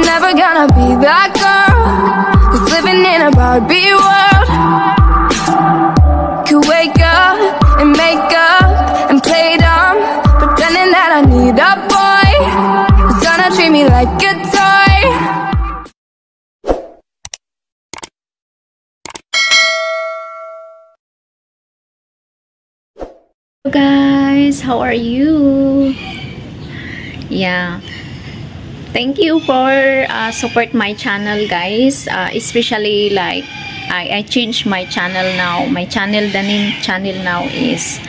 never gonna be that girl who's living in a Barbie world. Could wake up and make up and play dumb, pretending that I need a boy who's gonna treat me like a toy. Hello guys, how are you? Yeah, thank you for support my channel guys, especially like I changed my channel now. My channel, the name channel now is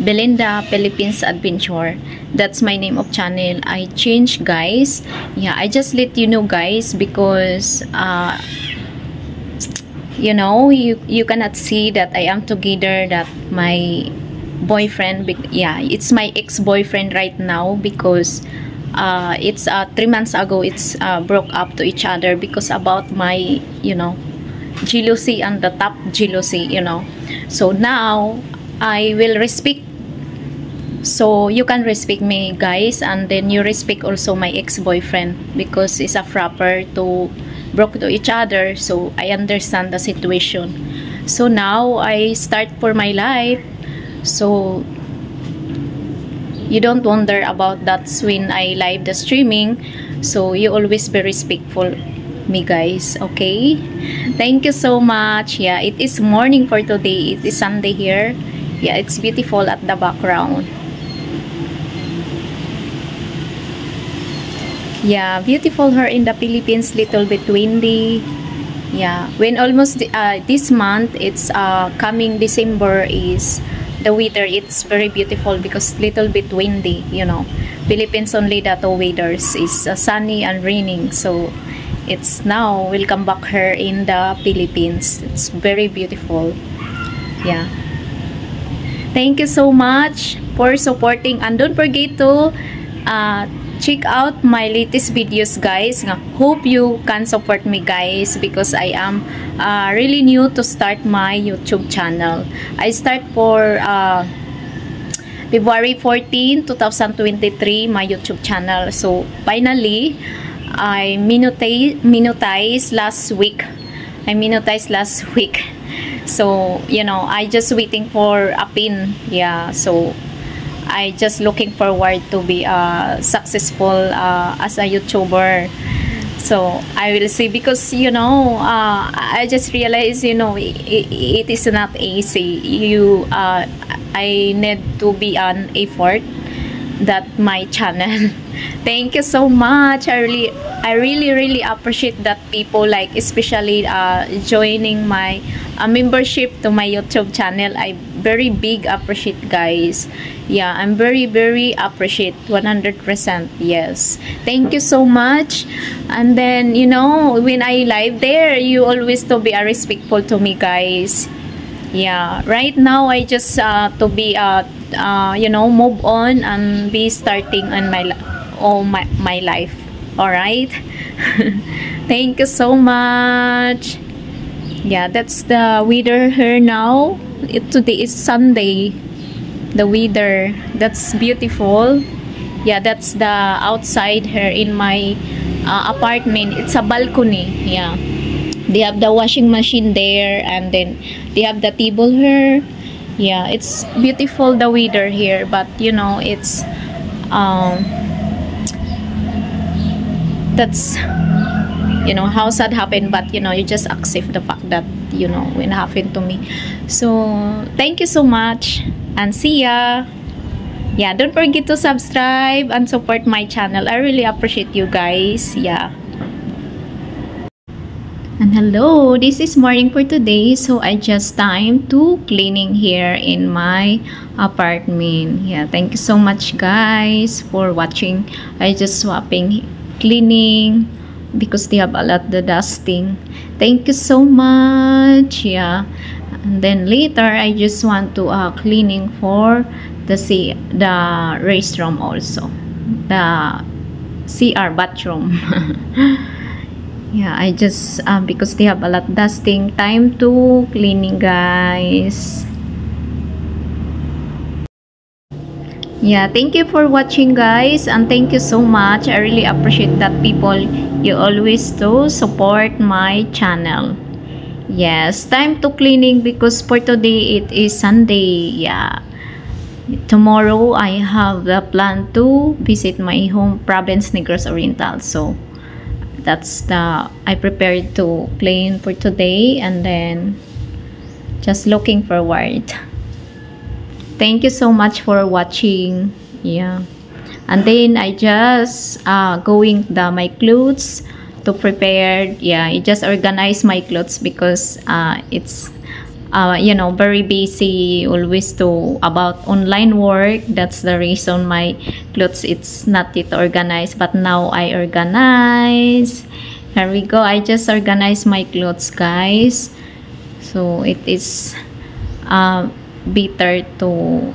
Belinda Philippines Adventure. That's my name of channel. I changed guys. Yeah, I just let you know guys because you know, you cannot see that I am together, that my boyfriend, yeah, it's my ex-boyfriend right now because it's 3 months ago it's broke up to each other because about my, you know, jealousy and the top jealousy, you know. So now I will respect, so you can respect me guys, and then you respect also my ex-boyfriend because it's a proper to broke to each other. So I understand the situation. So now I start for my life, so you don't wonder about that when I live the streaming. So you always be respectful me guys, okay? Thank you so much. Yeah, it is morning for today. It is Sunday here. Yeah, it's beautiful at the background. Yeah, beautiful here in the Philippines, little bit windy. Yeah, when almost this month, it's coming December, is the weather, it's very beautiful because little bit windy, you know. Philippines only the two weathers is sunny and raining. So it's now welcome back here in the Philippines. It's very beautiful. Yeah. Thank you so much for supporting, and don't forget to check out my latest videos guys. Hope you can support me guys because I am really new to start my YouTube channel. I start for February 14, 2023 my YouTube channel. So finally I monetized last week. So you know, I just waiting for a pin. Yeah, so I just looking forward to be successful as a YouTuber. So I will see, because you know, I just realized, you know, it is not easy. I need to be an effort that my channel. Thank you so much. I really appreciate that people, like especially joining my membership to my YouTube channel. I very big appreciate guys. Yeah, I'm very appreciate 100%. Yes, thank you so much. And then you know, when I live there, you always to be respectful to me guys. Yeah, right now I just to be you know, move on and be starting on my life. All right. Thank you so much. Yeah, that's the weather here now. Today is Sunday. The weather, that's beautiful. Yeah, that's the outside here in my apartment. It's a balcony. Yeah, they have the washing machine there, and then they have the table here. Yeah, it's beautiful the weather here, but you know, it's that's, you know, how sad happened, but you know, you just accept the fact that, you know, when it happened to me. So thank you so much and see ya. Yeah, don't forget to subscribe and support my channel. I really appreciate you guys. Yeah. And hello, this is morning for today. So I just time to cleaning here in my apartment. Yeah, thank you so much guys for watching. I just swapping cleaning because they have a lot the dusting. Thank you so much. Yeah, and then later I just want to cleaning for the restroom also, the CR bathroom. Yeah, I just because they have a lot dusting. Time to cleaning guys. Yeah, thank you for watching, guys, and thank you so much. I really appreciate that people, you always do support my channel. Yes, time to cleaning because for today it is Sunday. Yeah, tomorrow I have the plan to visit my home province, Negros Oriental. So that's the I prepared to clean for today, and then just looking forward. Thank you so much for watching. Yeah, and then I just going my clothes to prepare. Yeah, I just organize my clothes because it's you know, very busy always to about online work. That's the reason my clothes it's not yet organized, but now I organize. Here we go. I just organize my clothes, guys, so it is better to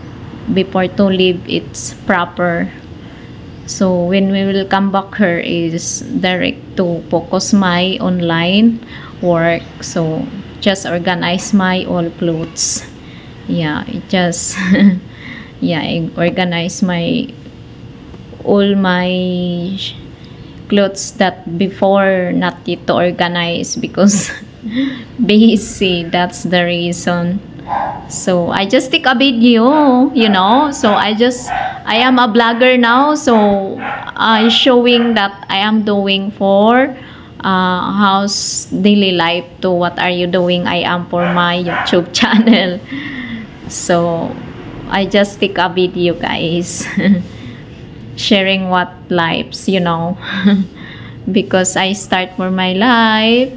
before to leave it's proper. So when we will come back here is direct to focus my online work. So just organize my all clothes. Yeah, it just yeah, I organize my all my clothes that before not yet to organize because busy. That's the reason. So I just take a video, you know. So I am a blogger now, so I showing that I am doing for how's daily life to what are you doing I am for my YouTube channel. So I just take a video, guys, sharing what lives, you know, because I start for my life.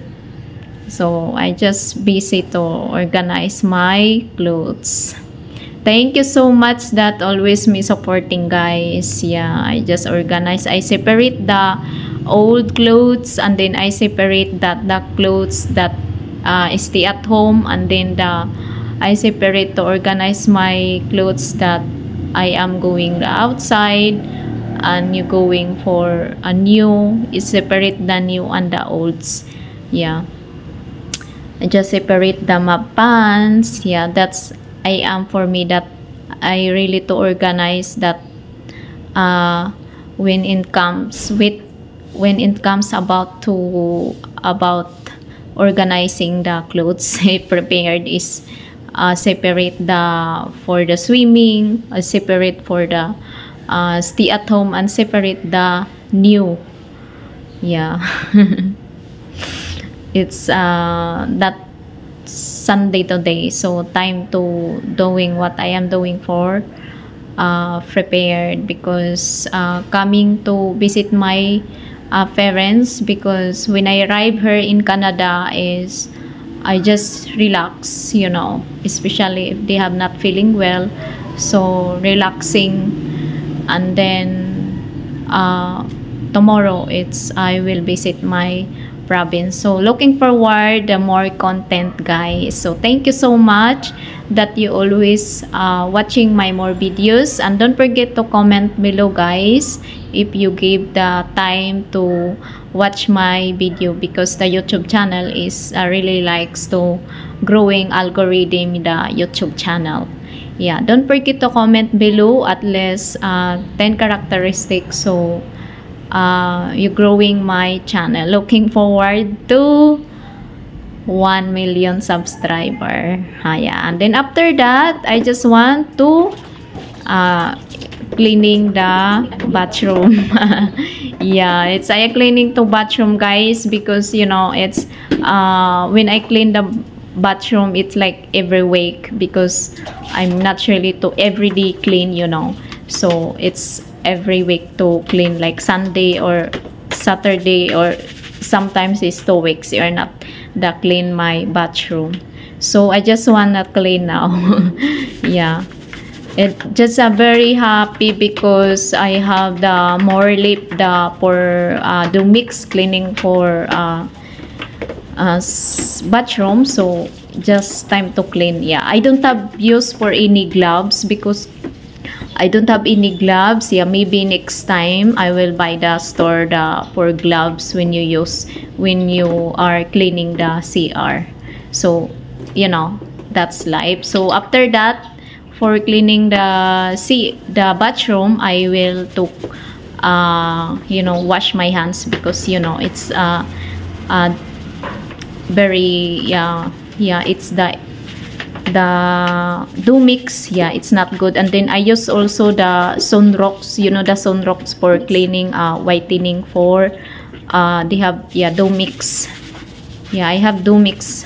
So I just busy to organize my clothes. Thank you so much that always me supporting, guys. Yeah, I just organize. I separate the old clothes, and then I separate that the clothes that stay at home, and then I separate to organize my clothes that I am going outside and you going for a new. I separate the new and the olds. Yeah, I just separate the my pants. Yeah, that's I am for me that I really to organize that when it comes about organizing the clothes I prepared is separate the for the swimming, separate for the stay at home, and separate the new. Yeah. It's that Sunday today, so time to doing what I am doing for prepared because coming to visit my parents, because when I arrive here in Canada is I just relax, you know, especially if they have not feeling well, so relaxing. And then tomorrow it's I will visit my province, so looking forward the more content, guys. So thank you so much that you always watching my more videos, and don't forget to comment below, guys, if you give the time to watch my video, because the YouTube channel is really likes to growing algorithm the YouTube channel. Yeah, don't forget to comment below at least 10 characteristics, so you growing my channel. Looking forward to 1 million subscriber. Yeah, and then after that I just want to cleaning the bathroom. Yeah, it's I cleaning to bathroom, guys, because you know it's when I clean the bathroom it's like every week, because I'm not really to everyday clean, you know, so it's every week to clean, like Sunday or Saturday, or sometimes it's 2 weeks you're not the clean my bathroom. So I just wanna clean now. Yeah, it just very happy because I have the more lip the for the mix cleaning for bathroom, so just time to clean. Yeah, I don't have use for any gloves because I don't have any gloves. Yeah, maybe next time I will buy the store for gloves when you are cleaning the CR. So you know, that's life. So after that, for cleaning the bathroom, I will to wash my hands, because it's very it's the Dumix, it's not good. And then I use also the Sunrox, the Sunrox for cleaning, whitening for they have Dumix. I have Dumix,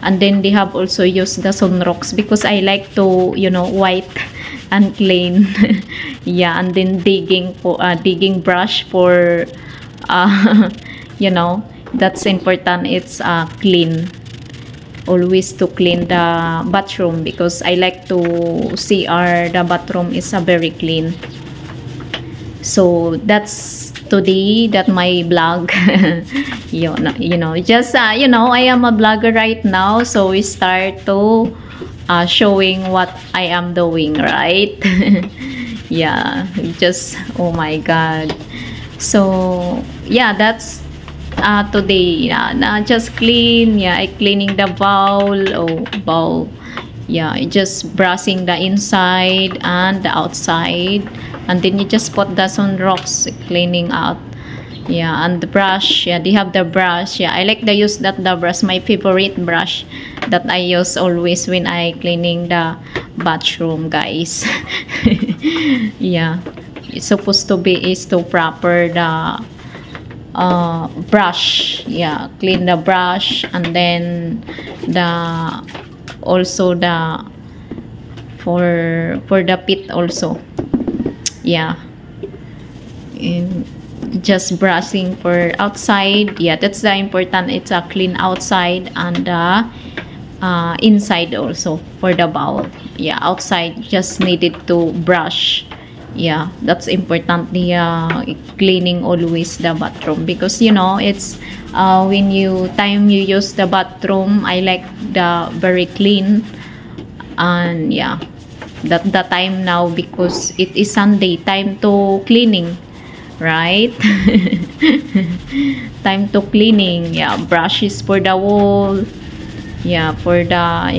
and then they have also used the Sunrox, because I like to white and clean. And then digging brush for that's important. It's clean, always to clean the bathroom, because I like to see the bathroom is very clean. So that's today that my blog. Just I am a blogger right now, so we start to showing what I am doing, right? Just, oh my god. So that's today. Just clean. I cleaning the bowl. Just brushing the inside and the outside, and then you just put the Sunrox, cleaning out. And the brush, they have the brush. I like to use the brush, my favorite brush that I use always when I cleaning the bathroom, guys. It's supposed to be is to proper the brush. Clean the brush, and then also the for the pit also. And just brushing for outside. That's the important. It's a clean outside and inside also for the bowl. Outside just needed to brush. That's important. The cleaning always the bathroom, because it's when you use the bathroom, I like the very clean. And that the time now, because it is Sunday, time to cleaning, right? Time to cleaning. Brushes for the wall, for the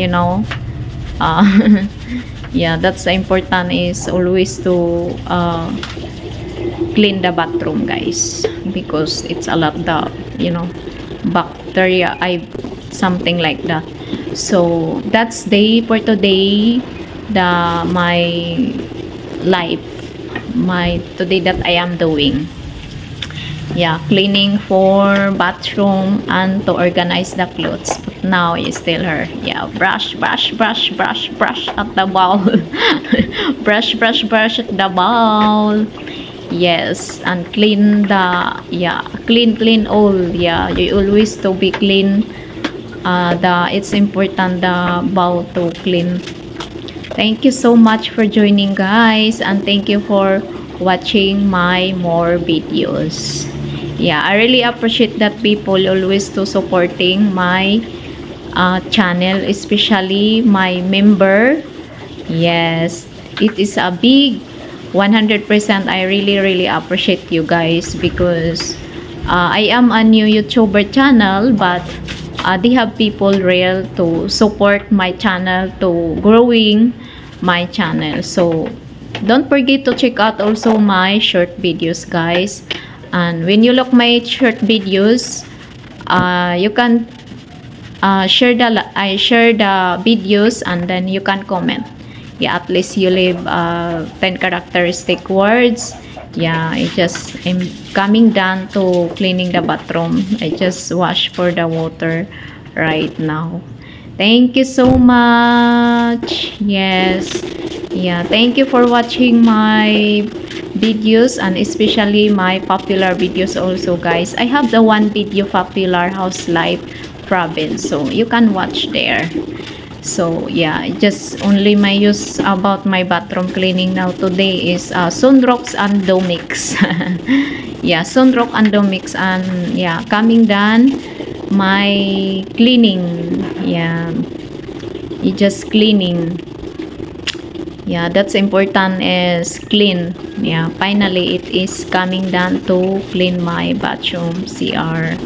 that's important, is always to clean the bathroom, guys, because it's a lot the bacteria, something like that. So that's day for today, my life, today that I am doing. Cleaning for bathroom and to organize the clothes. But now is still her. Brush at the bowl. brush at the bowl. Yes, and clean the clean all. You always to be clean. It's important the bowl to clean. Thank you so much for joining, guys, and thank you for watching my more videos. I really appreciate that people always to supporting my channel, especially my member. Yes, it is a big 100%. I really appreciate you guys, because I am a new YouTuber channel, but they have people real to support my channel, to growing my channel. So don't forget to check out also my short videos, guys. And when you look my short videos, you can share the videos, and then you can comment. At least you leave 10 characteristic words. I just am coming down to cleaning the bathroom. I just wash for the water right now. Thank you so much. Yes. Thank you for watching my videos, and especially my popular videos also, guys. I have the one video, popular house life province, so you can watch there. So just only my use about my bathroom cleaning now today is Sunrox and Dumix. Sunrox and Dumix, and coming done my cleaning. You just cleaning. That's important, is clean. Finally it is coming down to clean my bathroom, CR.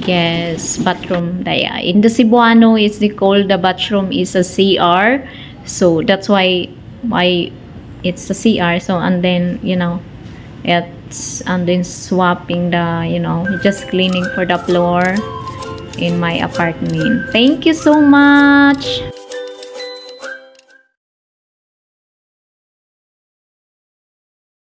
Yes, bathroom. In the Cebuano, it's called the bathroom is a CR, So that's why it's the CR. So and then it's and then swapping the just cleaning for the floor in my apartment. Thank you so much.